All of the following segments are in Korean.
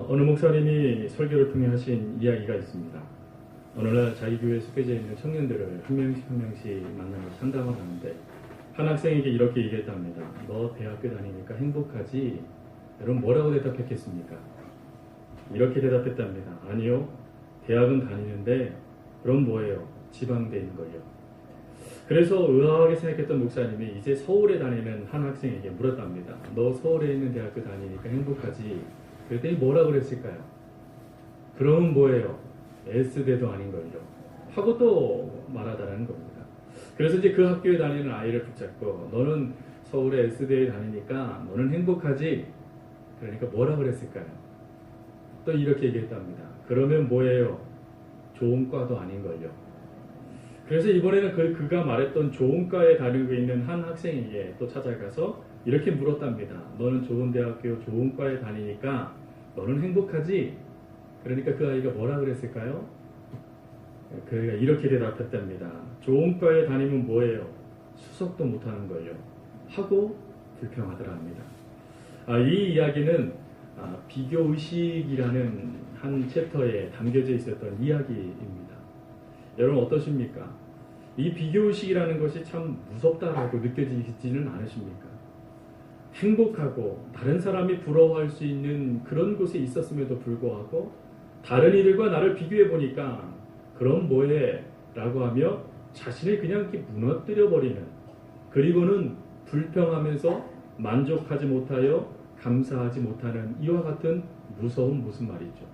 어느 목사님이 설교를 통해 하신 이야기가 있습니다. 어느 날 자기 교회에 속해져 있는 청년들을 한 명씩 만나며 상담을 하는데 한 학생에게 이렇게 얘기했답니다. 너 대학교 다니니까 행복하지? 여러분 뭐라고 대답했겠습니까? 이렇게 대답했답니다. 아니요. 대학은 다니는데 그럼 뭐예요? 지방대에 있는 걸요. 그래서 의아하게 생각했던 목사님이 이제 서울에 다니는 한 학생에게 물었답니다. 너 서울에 있는 대학교 다니니까 행복하지? 그랬더니 뭐라고 그랬을까요? 그러면 뭐예요? S대도 아닌걸요. 하고 또 말하다라는 겁니다. 그래서 이제 그 학교에 다니는 아이를 붙잡고 너는 서울의 S대에 다니니까 너는 행복하지? 그러니까 뭐라고 그랬을까요? 또 이렇게 얘기했답니다. 그러면 뭐예요? 좋은 과도 아닌걸요. 그래서 이번에는 그가 말했던 좋은 과에 다니고 있는 한 학생에게 또 찾아가서 이렇게 물었답니다. 너는 좋은 대학교 좋은 과에 다니니까 너는 행복하지? 그러니까 그 아이가 뭐라 그랬을까요? 그가 이렇게 대답했답니다. 좋은 과에 다니면 뭐예요? 수석도 못하는 걸요. 하고 불평하더라 합니다. 이 이야기는 비교의식이라는 한 챕터에 담겨져 있었던 이야기입니다. 여러분 어떠십니까? 이 비교의식이라는 것이 참 무섭다라고 느껴지지는 않으십니까? 행복하고 다른 사람이 부러워할 수 있는 그런 곳에 있었음에도 불구하고 다른 이들과 나를 비교해 보니까 그럼 뭐해? 라고 하며 자신을 그냥 이렇게 무너뜨려 버리는, 그리고는 불평하면서 만족하지 못하여 감사하지 못하는 이와 같은 무서운 모습 말이죠.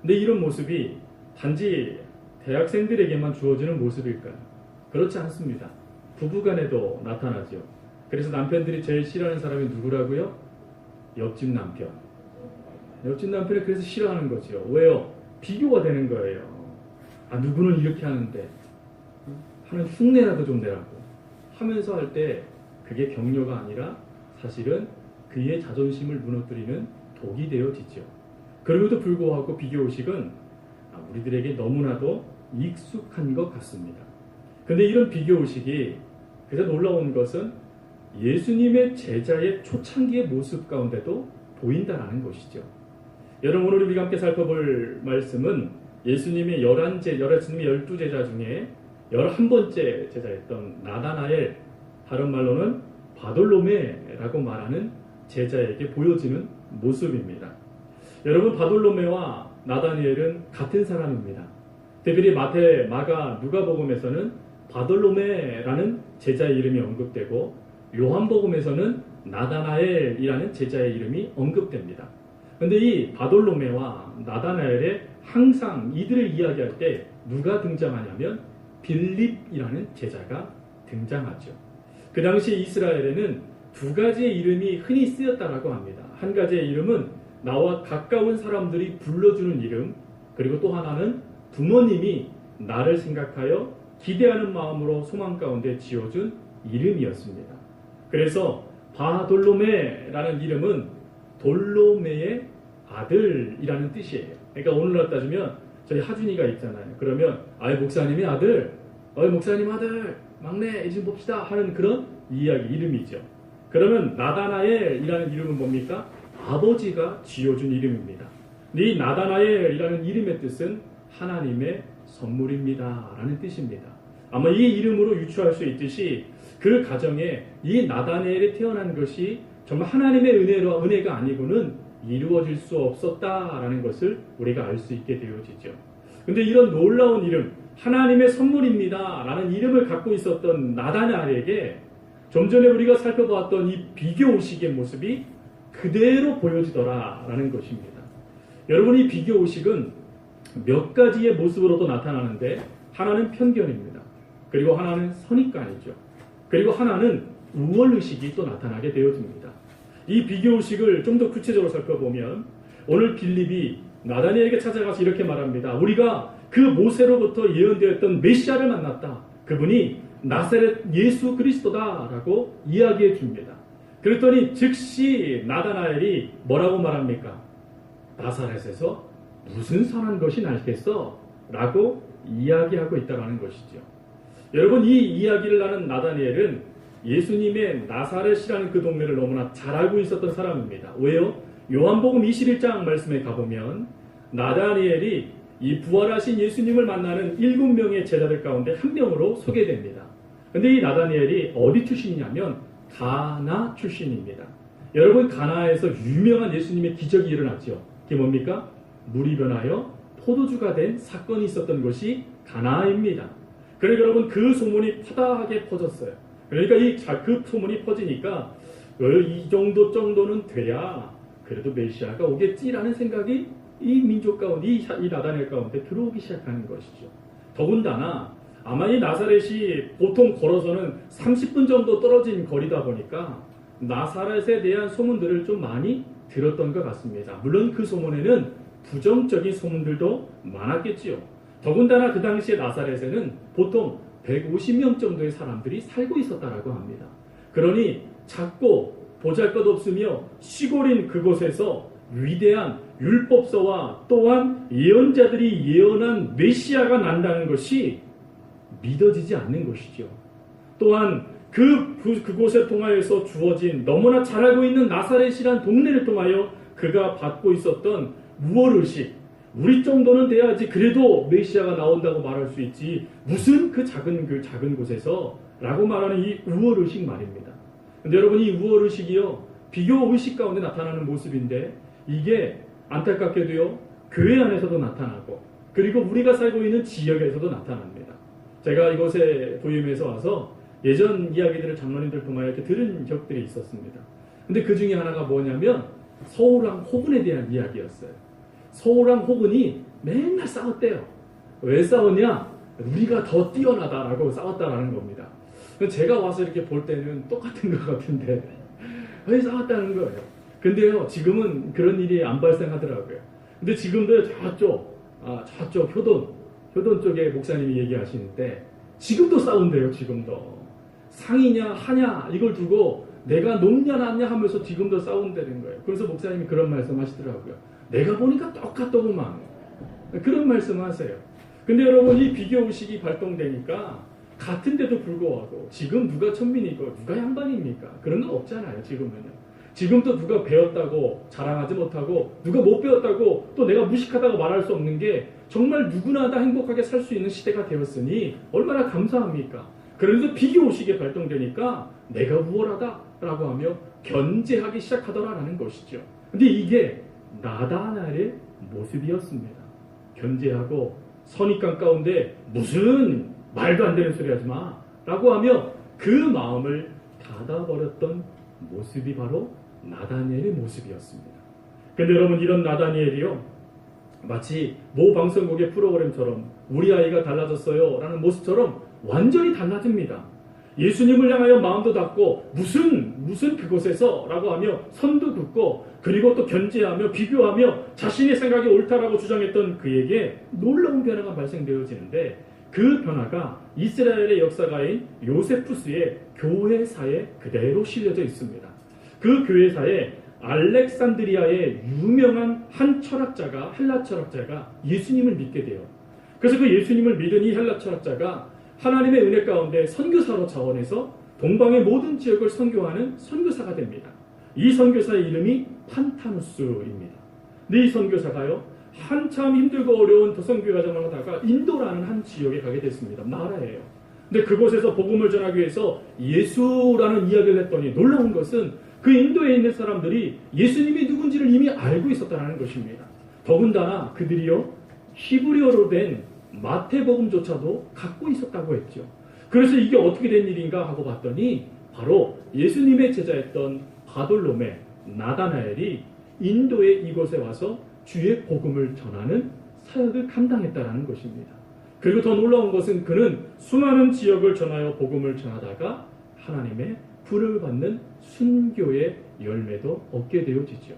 근데 이런 모습이 단지 대학생들에게만 주어지는 모습일까요? 그렇지 않습니다. 부부간에도 나타나죠. 그래서 남편들이 제일 싫어하는 사람이 누구라고요? 옆집 남편. 옆집 남편을 그래서 싫어하는 거죠. 왜요? 비교가 되는 거예요. 누구는 이렇게 하는데 하는 흉내라도 좀 내라고 하면서 할 때 그게 격려가 아니라 사실은 그의 자존심을 무너뜨리는 독이 되어지죠. 그럼에도 불구하고 비교의식은 우리들에게 너무나도 익숙한 것 같습니다. 근데 이런 비교의식이 그래서 놀라운 것은 예수님의 제자의 초창기의 모습 가운데도 보인다라는 것이죠. 여러분 오늘 우리가 함께 살펴볼 말씀은 예수님의 12제자 중에 11번째 제자였던 나다나엘, 다른 말로는 바돌로메라고 말하는 제자에게 보여지는 모습입니다. 여러분 바돌로메와 나다니엘은 같은 사람입니다. 특별히 마태, 마가, 누가복음에서는 바돌로메라는 제자의 이름이 언급되고 요한복음에서는 나다나엘이라는 제자의 이름이 언급됩니다. 그런데 이 바돌로메와 나다나엘의 항상 이들을 이야기할 때 누가 등장하냐면 빌립이라는 제자가 등장하죠. 그 당시 이스라엘에는 두 가지의 이름이 흔히 쓰였다라고 합니다. 한 가지의 이름은 나와 가까운 사람들이 불러주는 이름, 그리고 또 하나는 부모님이 나를 생각하여 기대하는 마음으로 소망 가운데 지어준 이름이었습니다. 그래서 바돌로메라는 이름은 돌로메의 아들이라는 뜻이에요. 그러니까 오늘날 따지면 저희 하준이가 있잖아요. 그러면 목사님의 아들, 목사님 아들, 막내 이제 봅시다 하는 그런 이야기 이름이죠. 그러면 나다나엘이라는 이름은 뭡니까? 아버지가 지어준 이름입니다. 이 나다나엘이라는 이름의 뜻은 하나님의 선물입니다 라는 뜻입니다. 아마 이 이름으로 유추할 수 있듯이 그 가정에 이 나다나엘이 태어난 것이 정말 하나님의 은혜가 아니고는 이루어질 수 없었다라는 것을 우리가 알 수 있게 되어지죠. 근데 이런 놀라운 이름, 하나님의 선물입니다 라는 이름을 갖고 있었던 나다나엘에게 좀 전에 우리가 살펴보았던 이 비교의식의 모습이 그대로 보여지더라라는 것입니다. 여러분 이 비교의식은 몇 가지의 모습으로도 나타나는데 하나는 편견입니다. 그리고 하나는 선입관이죠. 그리고 하나는 우월의식이 또 나타나게 되어집니다. 이 비교의식을 좀 더 구체적으로 살펴보면 오늘 빌립이 나다니엘에게 찾아가서 이렇게 말합니다. 우리가 그 모세로부터 예언되었던 메시아를 만났다. 그분이 나사렛 예수 그리스도다 라고 이야기해 줍니다. 그랬더니 즉시 나다나엘이 뭐라고 말합니까? 나사렛에서 무슨 선한 것이 날겠어? 라고 이야기하고 있다는 것이죠. 여러분 이 이야기를 하는 나다니엘은 예수님의 나사렛이라는 그 동네를 너무나 잘 알고 있었던 사람입니다. 왜요? 요한복음 21장 말씀에 가보면 나다니엘이 이 부활하신 예수님을 만나는 7명의 제자들 가운데 한 명으로 소개됩니다. 근데 이 나다니엘이 어디 출신이냐면 가나 출신입니다. 여러분, 가나에서 유명한 예수님의 기적이 일어났죠. 그게 뭡니까? 물이 변하여 포도주가 된 사건이 있었던 곳이 가나입니다. 그러니까 여러분, 그 소문이 파다하게 퍼졌어요. 그러니까 그 소문이 퍼지니까 이 정도는 돼야 그래도 메시아가 오겠지라는 생각이 이 민족 가운데, 이 나다니엘 가운데 들어오기 시작하는 것이죠. 더군다나 아마 이 나사렛이 보통 걸어서는 30분 정도 떨어진 거리다 보니까 나사렛에 대한 소문들을 좀 많이 들었던 것 같습니다. 물론 그 소문에는 부정적인 소문들도 많았겠지요. 더군다나 그 당시에 나사렛에는 보통 150명 정도의 사람들이 살고 있었다라고 합니다. 그러니 작고 보잘것없으며 시골인 그곳에서 위대한 율법서와 또한 예언자들이 예언한 메시아가 난다는 것이 믿어지지 않는 것이죠. 또한 그곳에 통하여서 주어진 너무나 잘 알고 있는 나사렛이란 동네를 통하여 그가 받고 있었던 무월의식, 우리 정도는 돼야지 그래도 메시아가 나온다고 말할 수 있지 무슨 그 작은 곳에서 라고 말하는 이 우월의식 말입니다. 근데 여러분, 이 우월의식이요, 비교의식 가운데 나타나는 모습인데 이게 안타깝게도요, 교회 안에서도 나타나고 그리고 우리가 살고 있는 지역에서도 나타납니다. 제가 이곳에 부임해서 와서 예전 이야기들을 장로님들 통하여 이렇게 들은 적들이 있었습니다. 근데 그 중에 하나가 뭐냐면 서울왕 호근에 대한 이야기였어요. 서울왕 호근이 맨날 싸웠대요. 왜 싸웠냐? 우리가 더 뛰어나다라고 싸웠다라는 겁니다. 제가 와서 이렇게 볼 때는 똑같은 것 같은데 왜 싸웠다는 거예요. 근데요, 지금은 그런 일이 안 발생하더라고요. 근데 지금도 저쪽 효돈 쪽에 목사님이 얘기하시는데 지금도 싸운대요. 지금도 상이냐 하냐 이걸 두고 내가 높냐 낮냐 하면서 지금도 싸운다는 거예요. 그래서 목사님이 그런 말씀 하시더라고요. 내가 보니까 똑같더구만, 그런 말씀 하세요. 근데 여러분, 이 비교의식이 발동되니까 같은데도 불구하고 지금 누가 천민이고 누가 양반입니까? 그런 건 없잖아요. 지금도 누가 배웠다고 자랑하지 못하고 누가 못 배웠다고 또 내가 무식하다고 말할 수 없는 게 정말 누구나 다 행복하게 살 수 있는 시대가 되었으니 얼마나 감사합니까? 그래서 비교의식이 발동되니까 내가 우월하다라고 하며 견제하기 시작하더라라는 것이죠. 근데 이게 나다나엘의 모습이었습니다. 견제하고 선입관 가운데 무슨 말도 안 되는 소리 하지 마 라고 하며 그 마음을 닫아버렸던 모습이 바로 나다니엘의 모습이었습니다. 근데 여러분, 이런 나다니엘이요, 마치 모 방송국의 프로그램처럼 우리 아이가 달라졌어요 라는 모습처럼 완전히 달라집니다. 예수님을 향하여 마음도 닫고 무슨 그곳에서 라고 하며 선도 긋고 그리고 또 견제하며 비교하며 자신의 생각이 옳다라고 주장했던 그에게 놀라운 변화가 발생되어지는데 그 변화가 이스라엘의 역사가인 요세푸스의 교회사에 그대로 실려져 있습니다. 그 교회사에 알렉산드리아의 유명한 한 철학자가, 헬라 철학자가 예수님을 믿게 돼요. 그래서 그 예수님을 믿은 이 헬라 철학자가 하나님의 은혜 가운데 선교사로 자원해서 동방의 모든 지역을 선교하는 선교사가 됩니다. 이 선교사의 이름이 판타누스입니다. 근데 이 선교사가요, 한참 힘들고 어려운 그 선교 과정을 하다가 인도라는 한 지역에 가게 됐습니다. 나라예요. 근데 그곳에서 복음을 전하기 위해서 예수라는 이야기를 했더니 놀라운 것은 그 인도에 있는 사람들이 예수님이 누군지를 이미 알고 있었다는 것입니다. 더군다나 그들이요, 히브리어로 된 마태복음조차도 갖고 있었다고 했죠. 그래서 이게 어떻게 된 일인가 하고 봤더니 바로 예수님의 제자였던 바돌로메, 나다나엘이 인도의 이곳에 와서 주의 복음을 전하는 사역을 감당했다는 것입니다. 그리고 더 놀라운 것은 그는 수많은 지역을 전하여 복음을 전하다가 하나님의 부름을 받는 순교의 열매도 얻게 되어지죠.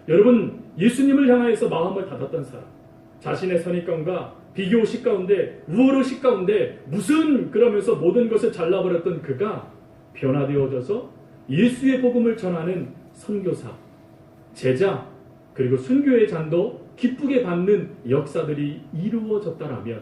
여러분, 예수님을 향하여서 마음을 닫았던 사람, 자신의 선입관과 비교의식 가운데, 우월의식 가운데 그러면서 모든 것을 잘라버렸던 그가 변화되어져서 예수의 복음을 전하는 선교사, 제자, 그리고 순교의 잔도 기쁘게 받는 역사들이 이루어졌다라면,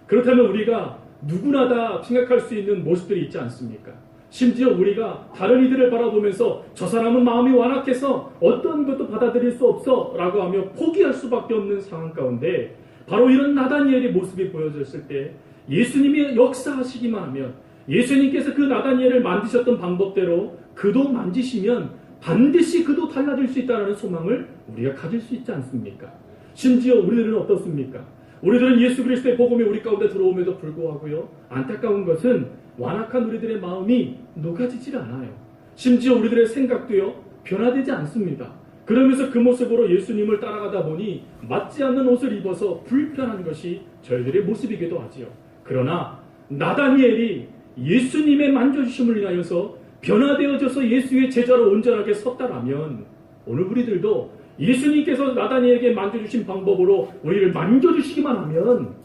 그렇다면 우리가 누구나 다 생각할 수 있는 모습들이 있지 않습니까? 심지어 우리가 다른 이들을 바라보면서 저 사람은 마음이 완악해서 어떤 것도 받아들일 수 없어 라고 하며 포기할 수밖에 없는 상황 가운데 바로 이런 나다니엘의 모습이 보여졌을 때 예수님이 역사하시기만 하면 예수님께서 그 나다니엘을 만드셨던 방법대로 그도 만지시면 반드시 그도 달라질 수 있다는 소망을 우리가 가질 수 있지 않습니까? 심지어 우리들은 어떻습니까? 우리들은 예수 그리스도의 복음이 우리 가운데 들어옴에도 불구하고요, 안타까운 것은 완악한 우리들의 마음이 녹아지질 않아요. 심지어 우리들의 생각도요 변화되지 않습니다. 그러면서 그 모습으로 예수님을 따라가다 보니 맞지 않는 옷을 입어서 불편한 것이 저희들의 모습이기도 하지요. 그러나 나다니엘이 예수님의 만져주심을 인하여서 변화되어져서 예수의 제자로 온전하게 섰다라면 오늘 우리들도 예수님께서 나다니엘에게 만져주신 방법으로 우리를 만져주시기만 하면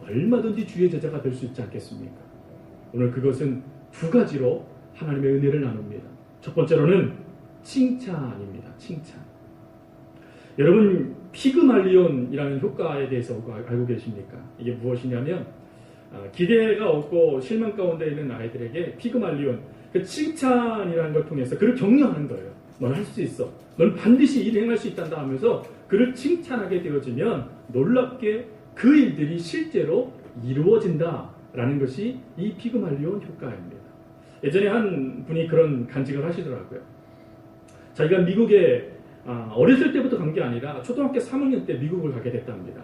얼마든지 주의 제자가 될 수 있지 않겠습니까? 오늘 그것은 두 가지로 하나님의 은혜를 나눕니다. 첫 번째로는 칭찬입니다. 칭찬. 여러분 피그말리온이라는 효과에 대해서 알고 계십니까? 이게 무엇이냐면 기대가 없고 실망 가운데 있는 아이들에게 피그말리온, 그 칭찬이라는 걸 통해서 그를 격려하는 거예요. 넌 할 수 있어. 넌 반드시 일 행할 수 있단다 하면서 그를 칭찬하게 되어지면 놀랍게 그 일들이 실제로 이루어진다라는 것이 이 피그말리온 효과입니다. 예전에 한 분이 그런 간증을 하시더라고요. 자기가 미국에 어렸을 때부터 간 게 아니라 초등학교 3학년 때 미국을 가게 됐답니다.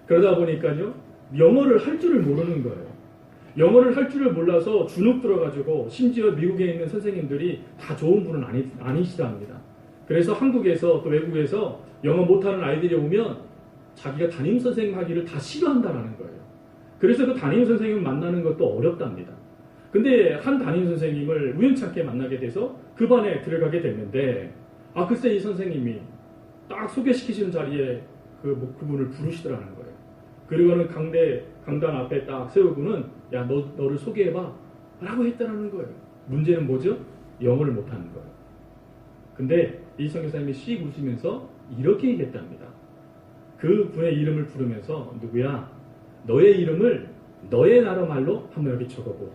그러다 보니까요, 영어를 할 줄을 모르는 거예요. 영어를 할 줄을 몰라서 주눅 들어가지고 심지어 미국에 있는 선생님들이 다 좋은 분은 아니시답니다. 그래서 한국에서 또 외국에서 영어 못하는 아이들이 오면 자기가 담임 선생님 하기를 다 싫어한다라는 거예요. 그래서 그 담임 선생님을 만나는 것도 어렵답니다. 근데 한 담임 선생님을 우연찮게 만나게 돼서 그 반에 들어가게 됐는데 글쎄 이 선생님이 딱 소개시키시는 자리에 그분을 부르시더라는 거예요. 그리고는 강단 앞에 딱 세우고는 야 너를 소개해봐 라고 했다는 거예요. 문제는 뭐죠? 영어를 못하는 거예요. 근데 이 선교사님이 씩 웃으면서 이렇게 얘기했답니다. 그 분의 이름을 부르면서 누구야? 너의 이름을 너의 나라 말로 한번 여기 적어보렴.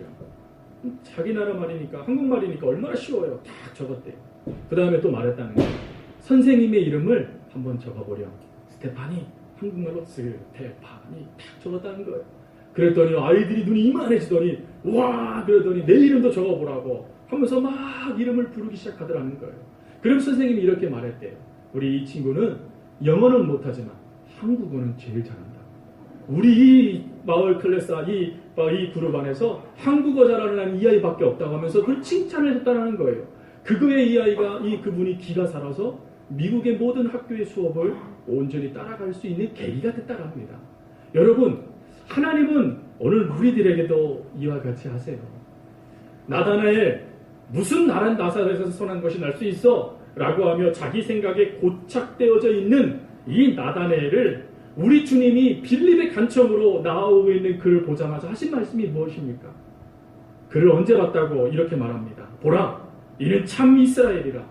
자기 나라 말이니까 한국말이니까 얼마나 쉬워요. 딱 적었대요. 그 다음에 또 말했다는 거예요. 선생님의 이름을 한번 적어보렴. 스테파니. 한국말로 스테파니 딱 적었다는 거예요. 그랬더니 아이들이 눈이 이만해지더니 와 그러더니 내 이름도 적어보라고 하면서 막 이름을 부르기 시작하더라는 거예요. 그럼 선생님이 이렇게 말했대요. 우리 이 친구는 영어는 못하지만 한국어는 제일 잘한다. 우리 이 마을 클래스 이 그룹 안에서 한국어 잘하는 이 아이밖에 없다고 하면서 그걸 칭찬을 했다는 거예요. 그거에 이 아이가 그분이 기가 살아서 미국의 모든 학교의 수업을 온전히 따라갈 수 있는 계기가 됐다고 합니다. 여러분, 하나님은 오늘 우리들에게도 이와 같이 하세요. 나다나엘, 무슨 나란 나사렛에서 선한 것이 날 수 있어? 라고 하며 자기 생각에 고착되어져 있는 이 나다나엘을 우리 주님이 빌립의 간청으로 나오고 있는 그를 보자마자 하신 말씀이 무엇입니까? 그를 언제 봤다고 이렇게 말합니다. 보라, 이는 참 이스라엘이라.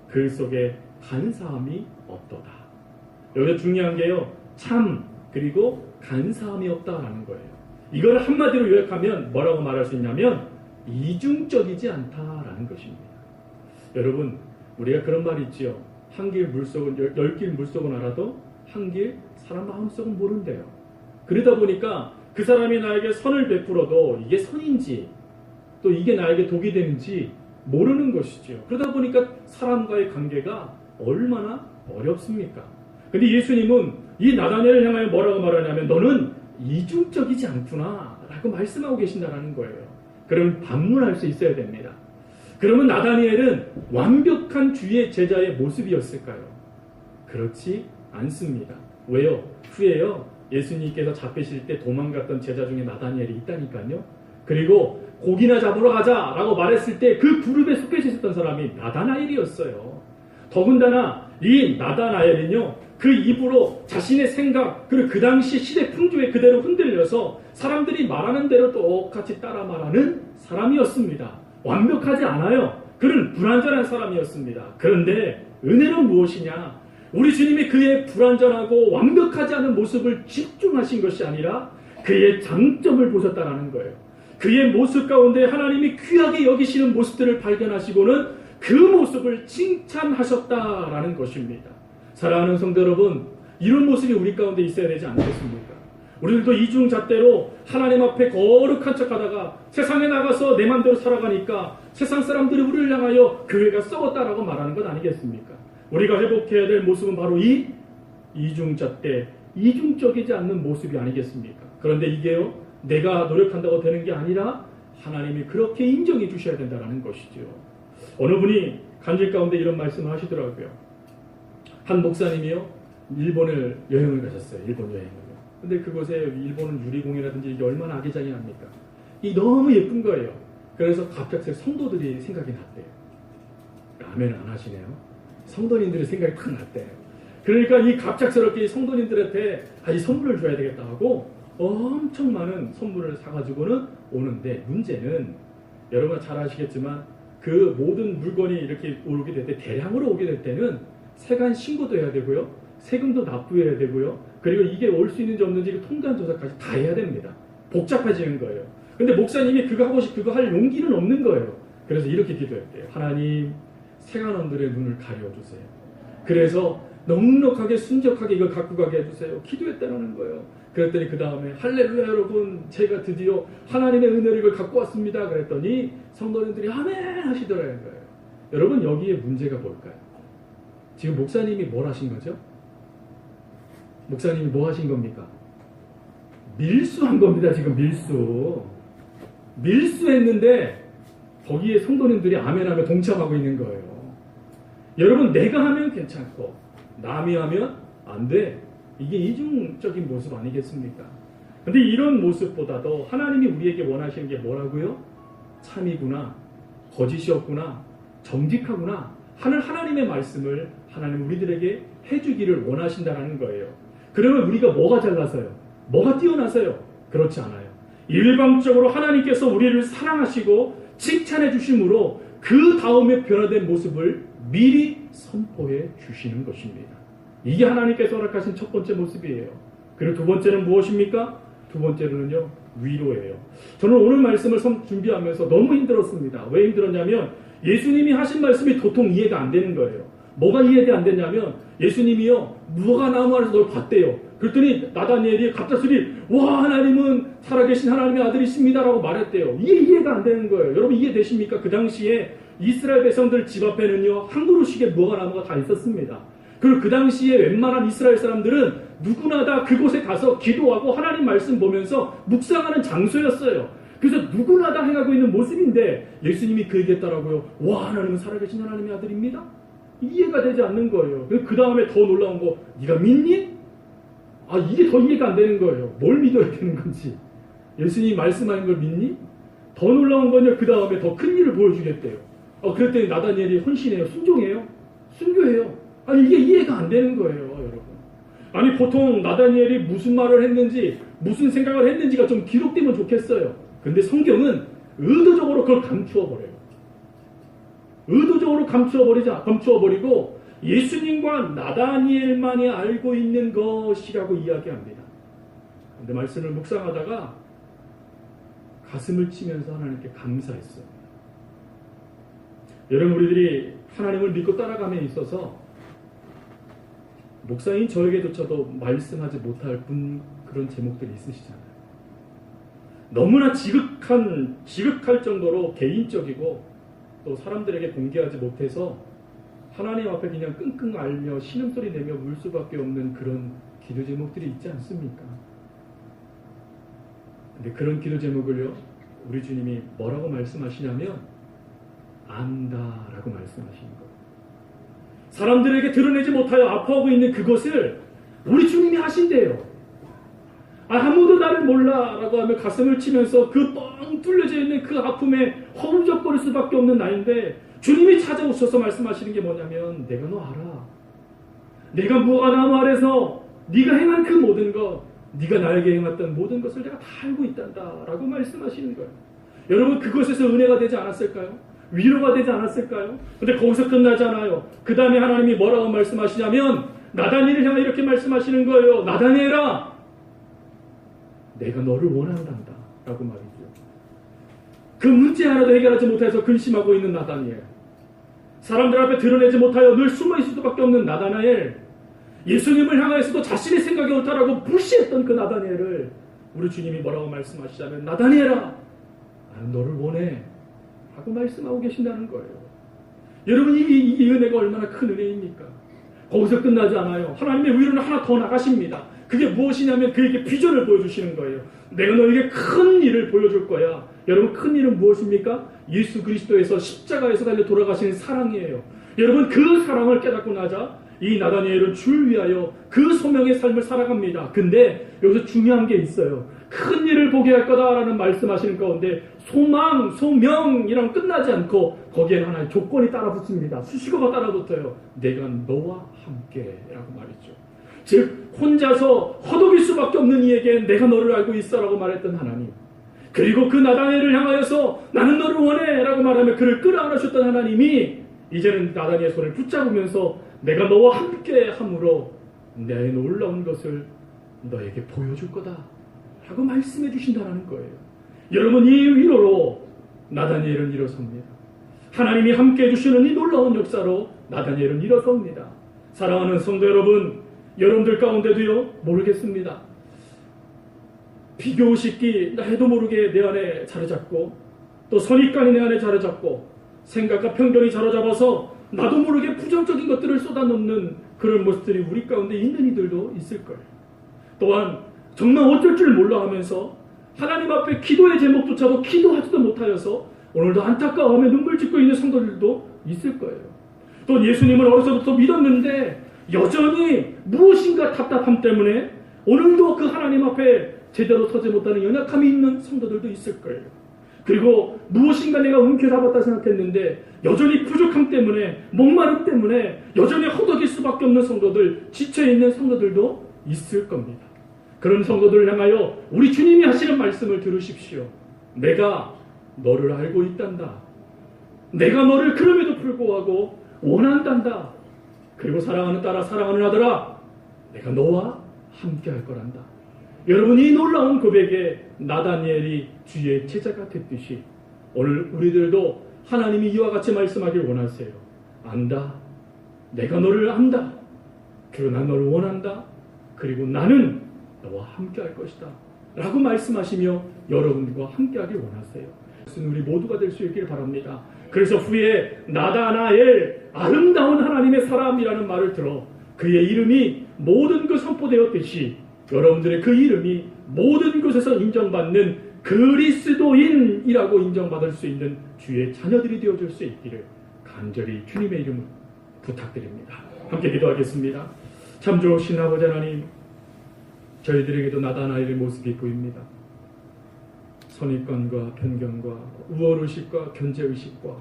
그 속에 간사함이 없도다. 여기서 중요한 게요, 참 그리고 간사함이 없다라는 거예요. 이걸 한마디로 요약하면 뭐라고 말할 수 있냐면 이중적이지 않다라는 것입니다. 여러분, 우리가 그런 말이 있지요. 한 길 물속은 열 길 물속은 알아도 한 길 사람 마음속은 모른대요. 그러다 보니까 그 사람이 나에게 선을 베풀어도 이게 선인지 또 이게 나에게 독이 되는지 모르는 것이죠. 그러다 보니까 사람과의 관계가 얼마나 어렵습니까? 근데 예수님은 이 나다니엘을 향하여 뭐라고 말하냐면 너는 이중적이지 않구나 라고 말씀하고 계신다는 거예요. 그러면 반문할 수 있어야 됩니다. 그러면 나다니엘은 완벽한 주의 제자의 모습이었을까요? 그렇지 않습니다. 왜요? 후에요, 예수님께서 잡히실 때 도망갔던 제자 중에 나다니엘이 있다니까요. 그리고 고기나 잡으러 가자라고 말했을 때 그 그룹에 속해져 있었던 사람이 나다나엘이었어요. 더군다나 이 나다나엘은요, 그 입으로 자신의 생각 그리고 그 당시 시대 풍조에 그대로 흔들려서 사람들이 말하는 대로 똑같이 따라 말하는 사람이었습니다. 완벽하지 않아요. 그는 불완전한 사람이었습니다. 그런데 은혜는 무엇이냐? 우리 주님이 그의 불완전하고 완벽하지 않은 모습을 집중하신 것이 아니라 그의 장점을 보셨다라는 거예요. 그의 모습 가운데 하나님이 귀하게 여기시는 모습들을 발견하시고는 그 모습을 칭찬하셨다라는 것입니다. 사랑하는 성도 여러분, 이런 모습이 우리 가운데 있어야 되지 않겠습니까? 우리들도 이중잣대로 하나님 앞에 거룩한 척하다가 세상에 나가서 내 맘대로 살아가니까 세상 사람들이 우리를 향하여 교회가 썩었다라고 말하는 것 아니겠습니까? 우리가 회복해야 될 모습은 바로 이 이중잣대, 이중적이지 않는 모습이 아니겠습니까? 그런데 이게요, 내가 노력한다고 되는 게 아니라 하나님이 그렇게 인정해 주셔야 된다는 것이죠. 어느 분이 간증 가운데 이런 말씀을 하시더라고요. 한 목사님이요, 일본을 여행을 가셨어요. 일본 여행을. 근데 그곳에 일본은 유리공이라든지 이게 얼마나 아기자기합니까? 이 너무 예쁜 거예요. 그래서 갑작스레 성도들이 생각이 났대요. 아멘 안 하시네요. 성도님들의 생각이 탁 났대요. 그러니까 이 갑작스럽게 성도님들한테 이 선물을 줘야 되겠다 하고 엄청 많은 선물을 사가지고는 오는데, 문제는 여러분 잘 아시겠지만 그 모든 물건이 이렇게 오게 될 때, 대량으로 오게 될 때는 세관 신고도 해야 되고요, 세금도 납부해야 되고요, 그리고 이게 올 수 있는지 없는지 통관 조사까지 다 해야 됩니다. 복잡해지는 거예요. 근데 목사님이 그거 할 용기는 없는 거예요. 그래서 이렇게 기도했대요. 하나님, 세관원들의 눈을 가려주세요. 그래서 넉넉하게 순적하게 이걸 갖고 가게 해주세요. 기도했다는 거예요. 그랬더니 그 다음에 할렐루야 여러분, 제가 드디어 하나님의 은혜를 이걸 갖고 왔습니다. 그랬더니 성도님들이 아멘 하시더라는 거예요. 여러분, 여기에 문제가 뭘까요? 지금 목사님이 뭘 하신 거죠? 목사님이 뭐 하신 겁니까? 밀수한 겁니다. 지금 밀수했는데 거기에 성도님들이 아멘하며 동참하고 있는 거예요. 여러분, 내가 하면 괜찮고 남이 하면 안 돼. 이게 이중적인 모습 아니겠습니까? 근데 이런 모습보다도 하나님이 우리에게 원하시는 게 뭐라고요? 참이구나, 거짓이 없구나, 정직하구나 하는 하나님의 말씀을 하나님 우리들에게 해주기를 원하신다는 거예요. 그러면 우리가 뭐가 잘나서요? 뭐가 뛰어나서요? 그렇지 않아요. 일방적으로 하나님께서 우리를 사랑하시고 칭찬해 주심으로 그 다음에 변화된 모습을 미리 선포해 주시는 것입니다. 이게 하나님께서 허락하신 첫 번째 모습이에요. 그리고 두 번째는 무엇입니까? 두 번째로는요, 위로예요. 저는 오늘 말씀을 준비하면서 너무 힘들었습니다. 왜 힘들었냐면 예수님이 하신 말씀이 도통 이해가 안 되는 거예요. 뭐가 이해가 안 됐냐면 예수님이요, 무화과 나무 아래서 널 봤대요. 그랬더니 나다니엘이 갑작스레 와, 하나님은 살아계신 하나님의 아들이십니다라고 말했대요. 이게 이해가 안 되는 거예요. 여러분, 이해되십니까? 그 당시에 이스라엘 백성들 집 앞에는요, 한 그루씩의 무화과 나무가 다 있었습니다. 그리고 그 당시에 웬만한 이스라엘 사람들은 누구나 다 그곳에 가서 기도하고 하나님 말씀 보면서 묵상하는 장소였어요. 그래서 누구나 다 행하고 있는 모습인데 예수님이 그 얘기했더라고요. 와, 하나님은 살아계신 하나님의 아들입니다. 이해가 되지 않는 거예요. 그 다음에 더 놀라운 거, 네가 믿니? 이게 더 이해가 안 되는 거예요. 뭘 믿어야 되는 건지. 예수님이 말씀하는 걸 믿니? 더 놀라운 건요, 그 다음에 더 큰 일을 보여주겠대요. 그랬더니 나다니엘이 헌신해요. 순종해요. 순교해요. 이게 이해가 안 되는 거예요, 여러분. 보통 나다니엘이 무슨 말을 했는지, 무슨 생각을 했는지가 좀 기록되면 좋겠어요. 근데 성경은 의도적으로 그걸 감추어버려요. 의도적으로 감추어버리고 예수님과 나다니엘만이 알고 있는 것이라고 이야기합니다. 근데 말씀을 묵상하다가 가슴을 치면서 하나님께 감사했어요. 여러분, 우리들이 하나님을 믿고 따라감에 있어서 목사인 저에게조차도 말씀하지 못할 그런 제목들이 있으시잖아요. 너무나 지극할 정도로 개인적이고 또 사람들에게 공개하지 못해서 하나님 앞에 그냥 끙끙 앓며 신음소리 내며 울 수밖에 없는 그런 기도 제목들이 있지 않습니까? 근데 그런 기도 제목을요, 우리 주님이 뭐라고 말씀하시냐면 안다라고 말씀하시는 거예요. 사람들에게 드러내지 못하여 아파하고 있는 그것을 우리 주님이 하신대요. 아무도 나를 몰라 라고 하며 가슴을 치면서 그 뻥 뚫려져 있는 그 아픔에 허우적거릴 수밖에 없는 나인데 주님이 찾아오셔서 말씀하시는 게 뭐냐면 내가 너 알아. 내가 무화과 나무 아래서 네가 행한 그 모든 것, 네가 나에게 행했던 모든 것을 내가 다 알고 있단다 라고 말씀하시는 거예요. 여러분, 그것에서 은혜가 되지 않았을까요? 위로가 되지 않았을까요? 근데 거기서 끝나지 않아요. 그 다음에 하나님이 뭐라고 말씀하시냐면 나다니엘을 향해 이렇게 말씀하시는 거예요. 나다니엘아, 내가 너를 원한단다 라고 말이죠. 그 문제 하나도 해결하지 못해서 근심하고 있는 나다니엘, 사람들 앞에 드러내지 못하여 늘 숨어있을 수밖에 없는 나다나엘, 예수님을 향하여서도 자신의 생각이 옳다라고 무시했던 그 나다니엘을 우리 주님이 뭐라고 말씀하시자면, 나다니엘아, 나는 너를 원해 라고 말씀하고 계신다는 거예요. 여러분, 이 은혜가 얼마나 큰 은혜입니까? 거기서 끝나지 않아요. 하나님의 위로는 하나 더 나가십니다. 그게 무엇이냐면 그에게 비전을 보여주시는 거예요. 내가 너에게 큰 일을 보여줄 거야. 여러분, 큰 일은 무엇입니까? 예수 그리스도에서 십자가에서 달려 돌아가시는 사랑이에요. 여러분, 그 사랑을 깨닫고 나자 이 나다니엘은 주를 위하여 그 소명의 삶을 살아갑니다. 근데 여기서 중요한 게 있어요. 큰 일을 보게 할 거다라는 말씀하시는 가운데 소망, 소명이랑 끝나지 않고 거기에는 하나의 조건이 따라붙습니다. 수식어가 따라붙어요. 내가 너와 함께라고 말이죠. 즉 혼자서 허덕일 수밖에 없는 이에게 내가 너를 알고 있어라고 말했던 하나님, 그리고 그 나다니엘을 향하여서 나는 너를 원해 라고 말하며 그를 끌어안으셨던 하나님이 이제는 나다니엘의 손을 붙잡으면서 내가 너와 함께 함으로 내 놀라운 것을 너에게 보여줄 거다 라고 말씀해 주신다는 거예요. 여러분, 이 위로로 나다니엘은 일어섭니다. 하나님이 함께 해주시는 이 놀라운 역사로 나다니엘은 일어섭니다. 사랑하는 성도 여러분, 여러분들 가운데도요, 모르겠습니다. 비교식기 나도 모르게 내 안에 자리잡고, 또 선입관이 내 안에 자리잡고, 생각과 편견이 자리잡아서 나도 모르게 부정적인 것들을 쏟아놓는 그런 모습들이 우리 가운데 있는 이들도 있을 거예요. 또한 정말 어쩔 줄 몰라 하면서 하나님 앞에 기도의 제목조차도 기도하지도 못하여서 오늘도 안타까워하며 눈물 짓고 있는 성도들도 있을 거예요. 또 예수님을 어려서부터 믿었는데 여전히 무엇인가 답답함 때문에 오늘도 그 하나님 앞에 제대로 서지 못하는 연약함이 있는 성도들도 있을 거예요. 그리고 무엇인가 내가 움켜잡았다 생각했는데 여전히 부족함 때문에, 목마름 때문에 여전히 허덕일 수밖에 없는 성도들, 지쳐있는 성도들도 있을 겁니다. 그런 성도들을 향하여 우리 주님이 하시는 말씀을 들으십시오. 내가 너를 알고 있단다. 내가 너를 그럼에도 불구하고 원한단다. 그리고 사랑하는 딸아, 사랑하는 아들아, 내가 너와 함께 할 거란다. 여러분, 이 놀라운 고백에 나다니엘이 주의 제자가 됐듯이 오늘 우리들도 하나님이 이와 같이 말씀하길 원하세요. 안다. 내가 너를 안다. 그리고 난 너를 원한다. 그리고 나는 너와 함께 할 것이다 라고 말씀하시며 여러분과 함께 하길 원하세요. 우리 모두가 될 수 있기를 바랍니다. 그래서 후에 나다나엘, 아름다운 하나님의 사람이라는 말을 들어 그의 이름이 모든 것 선포되었듯이 여러분들의 그 이름이 모든 곳에서 인정받는 그리스도인이라고 인정받을 수 있는 주의 자녀들이 되어줄 수 있기를 간절히 주님의 이름으로 부탁드립니다. 함께 기도하겠습니다. 참 좋으신 아버지 하나님, 저희들에게도 나다나엘의 모습이 보입니다. 선입관과 편견과 우월의식과 견제의식과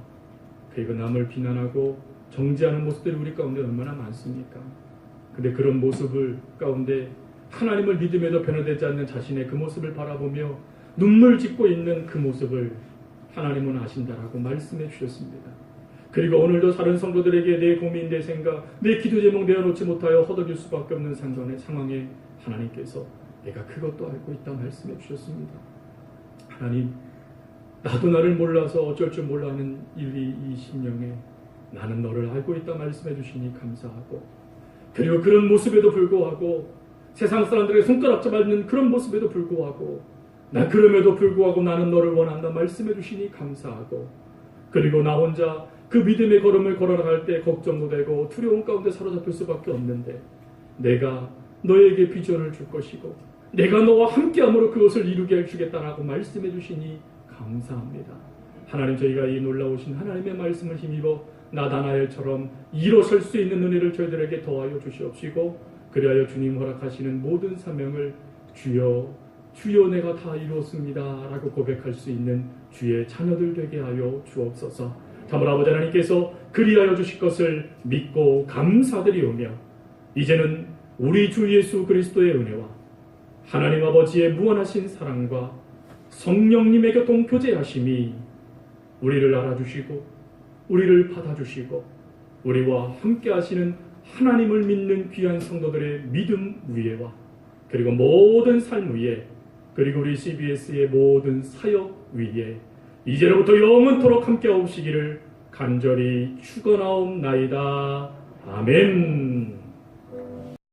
그리고 남을 비난하고 정죄하는 모습들이 우리 가운데 얼마나 많습니까? 근데 그런 모습을 가운데 하나님을 믿음에도 변화되지 않는 자신의 그 모습을 바라보며 눈물 짓고 있는 그 모습을 하나님은 아신다라고 말씀해 주셨습니다. 그리고 오늘도 다른 성도들에게 내 고민, 내 생각, 내 기도 제목 내어놓지 못하여 허덕일 수밖에 없는 상황에 하나님께서 내가 그것도 알고 있다 말씀해 주셨습니다. 하나님, 나도 나를 몰라서 어쩔 줄 몰라 하는 이 심령에 나는 너를 알고 있다 말씀해 주시니 감사하고, 그리고 그런 모습에도 불구하고 세상 사람들에게 손가락 잡아주는 그런 모습에도 불구하고 나 그럼에도 불구하고 나는 너를 원한다 말씀해 주시니 감사하고, 그리고 나 혼자 그 믿음의 걸음을 걸어나갈 때 걱정도 되고 두려움 가운데 사로잡힐 수밖에 없는데 내가 너에게 비전을 줄 것이고 내가 너와 함께함으로 그것을 이루게 해주겠다라고 말씀해 주시니 감사합니다. 하나님, 저희가 이 놀라우신 하나님의 말씀을 힘입어 나다나엘처럼 일어설 수 있는 은혜를 저희들에게 더하여 주시옵시고, 그리하여 주님 허락하시는 모든 사명을 주여 내가 다 이루었습니다 라고 고백할 수 있는 주의 자녀들 되게 하여 주옵소서. 참으로 아버지 하나님께서 그리하여 주실 것을 믿고 감사드리오며, 이제는 우리 주 예수 그리스도의 은혜와 하나님 아버지의 무한하신 사랑과 성령님의 교통 교제하심이 우리를 알아주시고 우리를 받아주시고 우리와 함께 하시는 하나님을 믿는 귀한 성도들의 믿음 위에와 그리고 모든 삶 위에, 그리고 우리 CBS의 모든 사역 위에 이제로부터 영원토록 함께 하옵시기를 간절히 축원하옵나이다. 아멘.